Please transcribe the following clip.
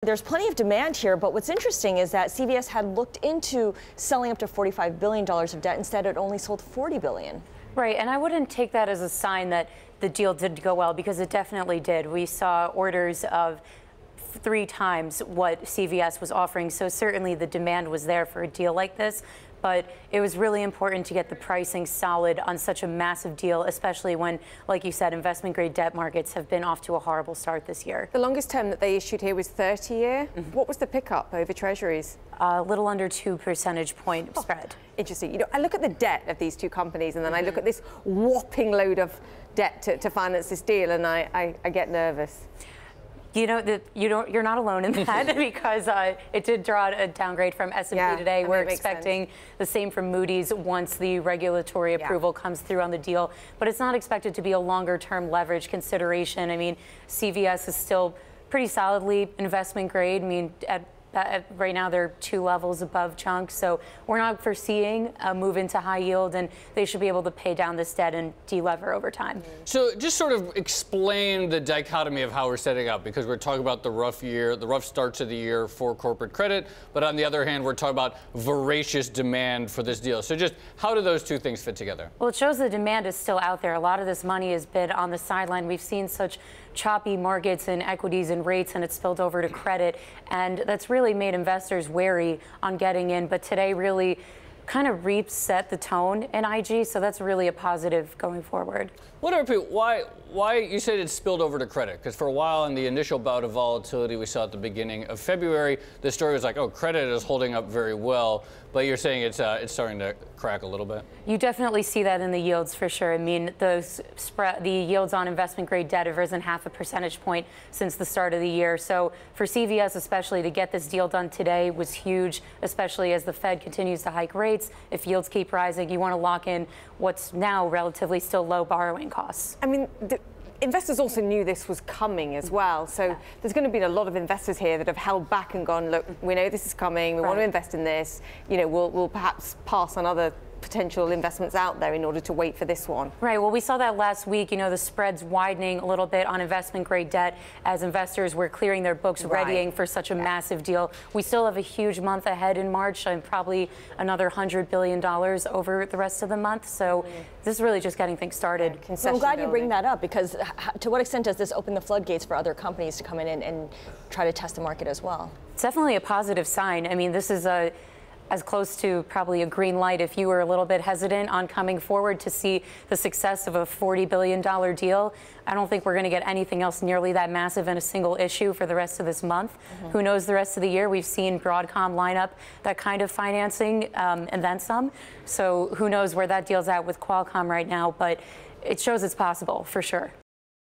There's plenty of demand here, but what's interesting is that CVS had looked into selling up to $45 billion of debt. Instead, it only sold $40 billion. Right, and I wouldn't take that as a sign that the deal did go well, because it definitely did. We saw orders of 3 times what CVS was offering, so certainly the demand was there for a deal like this. But it was really important to get the pricing solid on such a massive deal, especially when, like you said, investment-grade debt markets have been off to a horrible start this year. The longest term that they issued here was 30-year. What was the pickup over Treasuries? A little under 2 percentage point spread. Interesting. You know, I look at the debt of these two companies, and then I look at this whopping load of debt to finance this deal, and I get nervous. You know that you're not alone in that because it did draw a downgrade from S&P today. We're expecting the same from Moody's once the regulatory approval comes through on the deal. But it's not expected to be a longer-term leverage consideration. I mean, CVS is still pretty solidly investment grade. I mean, right now they're 2 levels above Chunk, so we're not foreseeing a move into high yield, and they should be able to pay down this debt and delever over time. So just sort of explain the dichotomy of how we're setting up, because we're talking about the rough start to the year for corporate credit, but on the other hand, we're talking about voracious demand for this deal. So just how do those two things fit together? Well, it shows the demand is still out there. A lot of this money has been on the sideline. We've seen such choppy markets and equities and rates, and it's spilled over to credit, and that's really made investors wary on getting in. But today really kind of reset the tone in IG, so that's really a positive going forward. What are people, why you said it spilled over to credit? Because for a while in the initial bout of volatility we saw at the beginning of February, the story was like, oh, credit is holding up very well, but you're saying it's starting to crack a little bit? You definitely see that in the yields for sure. I mean, the yields on investment grade debt have risen 0.5 percentage point since the start of the year. So for CVS especially, to get this deal done today was huge, especially as the Fed continues to hike rates. If yields keep rising, you want to lock in what's now relatively still low borrowing costs. I mean, investors also knew this was coming as well. So there's going to be a lot of investors here that have held back and gone, look, we know this is coming. We want to invest in this. You know, we'll perhaps pass on other potential investments out there in order to wait for this one. Right. Well, we saw that last week. You know, the spreads widening a little bit on investment grade debt as investors were clearing their books, readying for such a massive deal. We still have a huge month ahead in March, and probably another $100 billion over the rest of the month. So this is really just getting things started. Well, I'm glad you bring that up, because to what extent does this open the floodgates for other companies to come in and try to test the market as well? It's definitely a positive sign. I mean, this is as close to probably a green light if you were a little bit hesitant on coming forward to see the success of a $40 billion deal. I don't think we're going to get anything else nearly that massive in a single issue for the rest of this month. Who knows the rest of the year? We've seen Broadcom line up that kind of financing and then some. So who knows where that deal's at with Qualcomm right now, but it shows it's possible for sure.